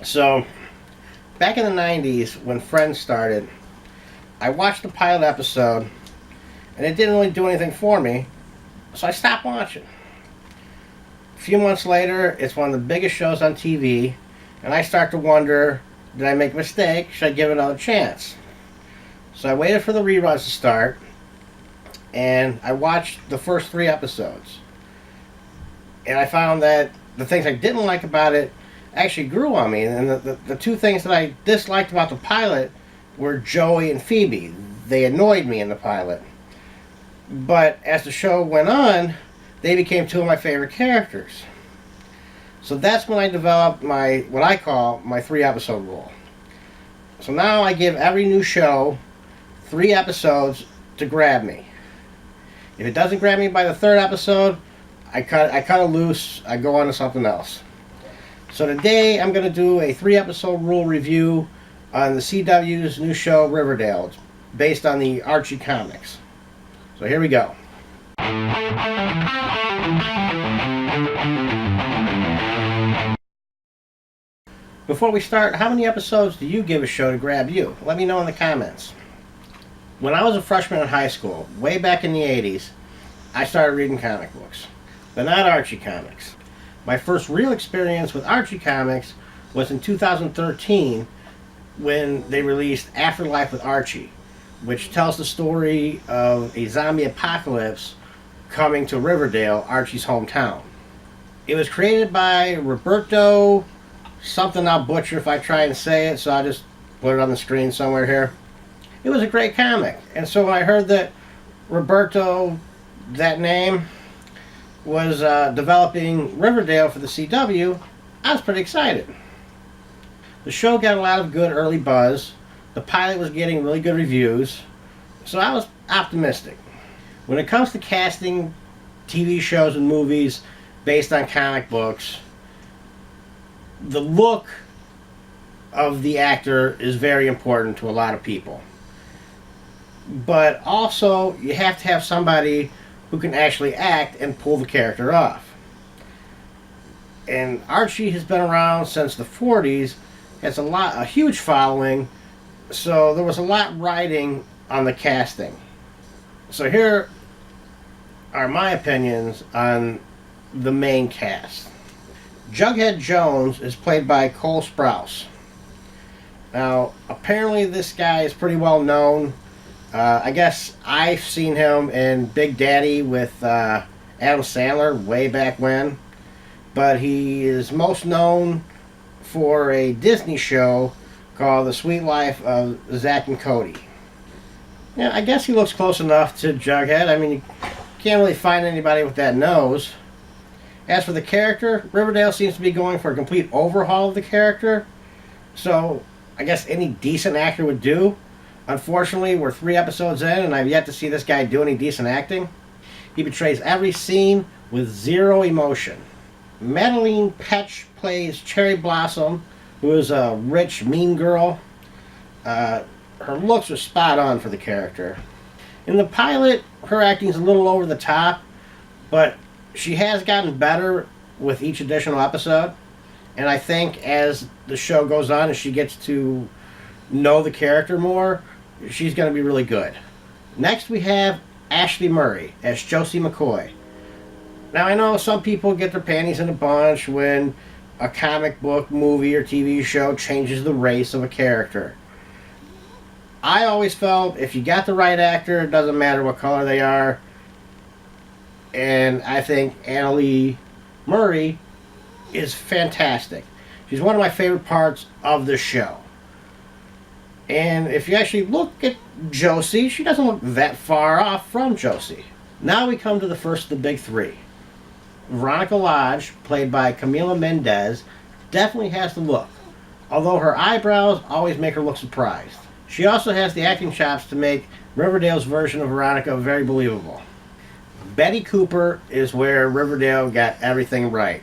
So, back in the 90s, when Friends started, I watched the pilot episode, and it didn't really do anything for me, so I stopped watching. A few months later, it's one of the biggest shows on TV, and I start to wonder, did I make a mistake? Should I give it another chance? So I waited for the reruns to start, and I watched the first 3 episodes. And I found that the things I didn't like about it actually grew on me. And the two things that I disliked about the pilot were Joey and Phoebe. They annoyed me in the pilot. But as the show went on, they became two of my favorite characters. So that's when I developed what I call my 3-episode rule. So now I give every new show 3 episodes to grab me. If it doesn't grab me by the 3rd episode, I cut it loose. I go on to something else. So today I'm going to do a 3-episode rule review on the CW's new show Riverdale. It's based on the Archie Comics. So here we go. Before we start, how many episodes do you give a show to grab you? Let me know in the comments. When I was a freshman in high school, way back in the 80s, I started reading comic books, but not Archie Comics. My first real experience with Archie Comics was in 2013 when they released Afterlife with Archie, which tells the story of a zombie apocalypse coming to Riverdale, Archie's hometown. It was created by Roberto, something I'll butcher if I try and say it, so I'll just put it on the screen somewhere here. It was a great comic, and so when I heard that Roberto, that name, was developing Riverdale for the CW, I was pretty excited. The show got a lot of good early buzz. The pilot was getting really good reviews, so I was optimistic. When it comes to casting TV shows and movies based on comic books, the look of the actor is very important to a lot of people. But also, you have to have somebody who can actually act and pull the character off. And Archie has been around since the 40s, has a huge following, so there was a lot riding on the casting. So here are my opinions on the main cast. Jughead Jones is played by Cole Sprouse. Now, apparently this guy is pretty well known. I guess I've seen him in Big Daddy with Adam Sandler way back when. But he is most known for a Disney show called The Sweet Life of Zack and Cody. Yeah, I guess he looks close enough to Jughead. I mean, you can't really find anybody with that nose. As for the character, Riverdale seems to be going for a complete overhaul of the character. So, I guess any decent actor would do. Unfortunately, we're 3 episodes in and I've yet to see this guy do any decent acting. He betrays every scene with zero emotion. Madeline Petch plays Cherry Blossom, who is a rich, mean girl. Her looks are spot on for the character. In the pilot, her acting is a little over the top, but she has gotten better with each additional episode. And I think as the show goes on and she gets to know the character more, she's going to be really good. Next we have Ashley Murray as Josie McCoy. Now I know some people get their panties in a bunch when a comic book, movie, or TV show changes the race of a character. I always felt if you got the right actor, it doesn't matter what color they are. And I think Ashley Murray is fantastic. She's one of my favorite parts of the show. And if you actually look at Josie, she doesn't look that far off from Josie. Now we come to the first of the big 3. Veronica Lodge, played by Camila Mendez, definitely has the look, although her eyebrows always make her look surprised. She also has the acting chops to make Riverdale's version of Veronica very believable. Betty Cooper is where Riverdale got everything right.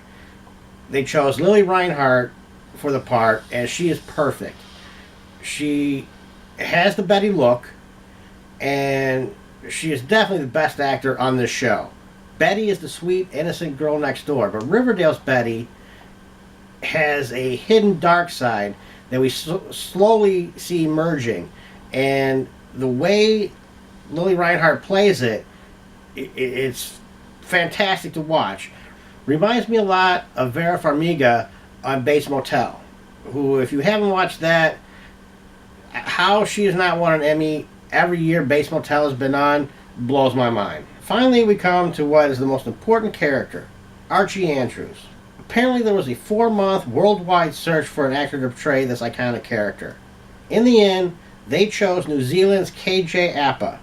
They chose Lily Reinhart for the part, and she is perfect. She has the Betty look, and she is definitely the best actor on this show. Betty is the sweet, innocent girl next door, but Riverdale's Betty has a hidden dark side that we slowly see emerging, and the way Lily Reinhart plays it's fantastic to watch. Reminds me a lot of Vera Farmiga on Bates Motel, who, if you haven't watched that, how she has not won an Emmy every year Bates Motel has been on blows my mind. Finally, we come to what is the most important character, Archie Andrews. Apparently, there was a 4-month worldwide search for an actor to portray this iconic character. In the end, they chose New Zealand's KJ Apa.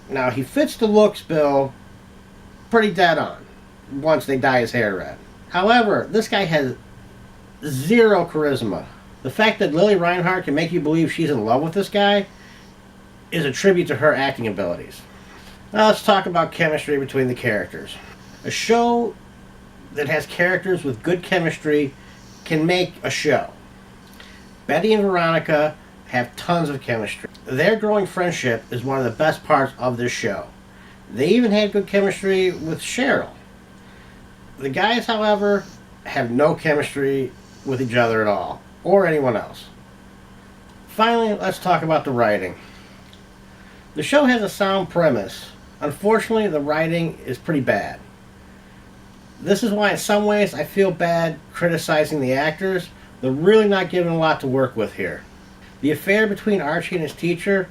Now, he fits the looks bill pretty dead on once they dye his hair red. However, this guy has zero charisma. The fact that Lily Reinhart can make you believe she's in love with this guy is a tribute to her acting abilities. Now let's talk about chemistry between the characters. A show that has characters with good chemistry can make a show. Betty and Veronica have tons of chemistry. Their growing friendship is one of the best parts of this show. They even had good chemistry with Cheryl. The guys, however, have no chemistry with each other at all, or anyone else. Finally, let's talk about the writing. The show has a sound premise. Unfortunately, the writing is pretty bad. This is why in some ways I feel bad criticizing the actors. They're really not given a lot to work with here. The affair between Archie and his teacher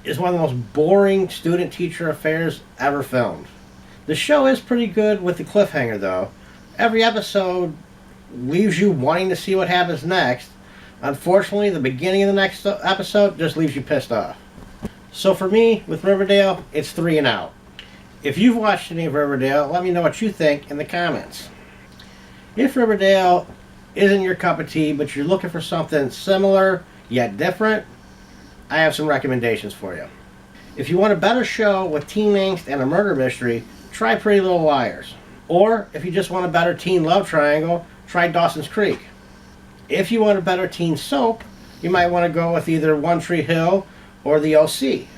is one of the most boring student-teacher affairs ever filmed. The show is pretty good with the cliffhanger, though. Every episode leaves you wanting to see what happens next. Unfortunately, the beginning of the next episode just leaves you pissed off. So for me, with Riverdale, it's 3 and out. If you've watched any of Riverdale, let me know what you think in the comments. If Riverdale isn't your cup of tea, but you're looking for something similar yet different, I have some recommendations for you. If you want a better show with teen angst and a murder mystery, try Pretty Little Liars. Or, if you just want a better teen love triangle, try Dawson's Creek. If you want a better teen soap, you might want to go with either One Tree Hill or The O.C.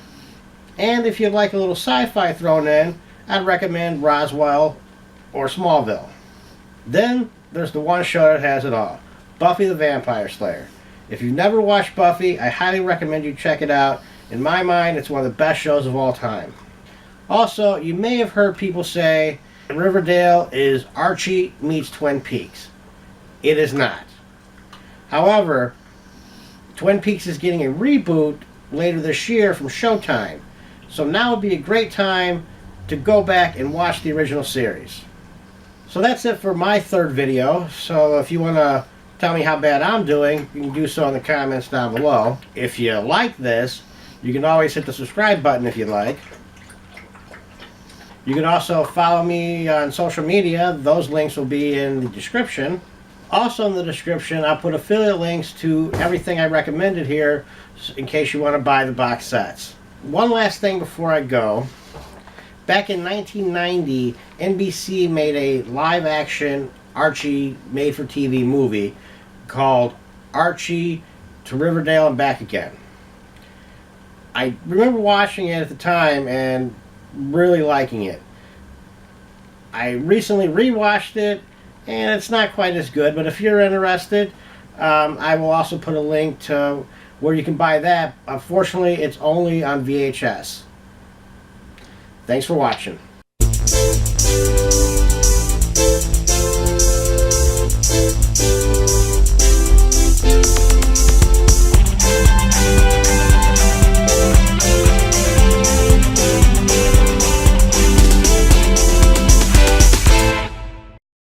And if you'd like a little sci-fi thrown in, I'd recommend Roswell or Smallville. Then, there's the one show that has it all, Buffy the Vampire Slayer. If you've never watched Buffy, I highly recommend you check it out. In my mind, it's one of the best shows of all time. Also, you may have heard people say Riverdale is Archie meets Twin Peaks. It is not. However, Twin Peaks is getting a reboot later this year from Showtime. So now would be a great time to go back and watch the original series. So that's it for my third video. So if you want to tell me how bad I'm doing, you can do so in the comments down below. If you like this, you can always hit the subscribe button if you'd like. You can also follow me on social media. Those links will be in the description. Also in the description, I'll put affiliate links to everything I recommended here in case you want to buy the box sets. One last thing before I go. Back in 1990, NBC made a live-action Archie made-for-TV movie called Archie to Riverdale and Back Again. I remember watching it at the time and really liking it. I recently rewatched it and it's not quite as good, but if you're interested, I will also put a link to where you can buy that. Unfortunately, it's only on VHS. Thanks for watching.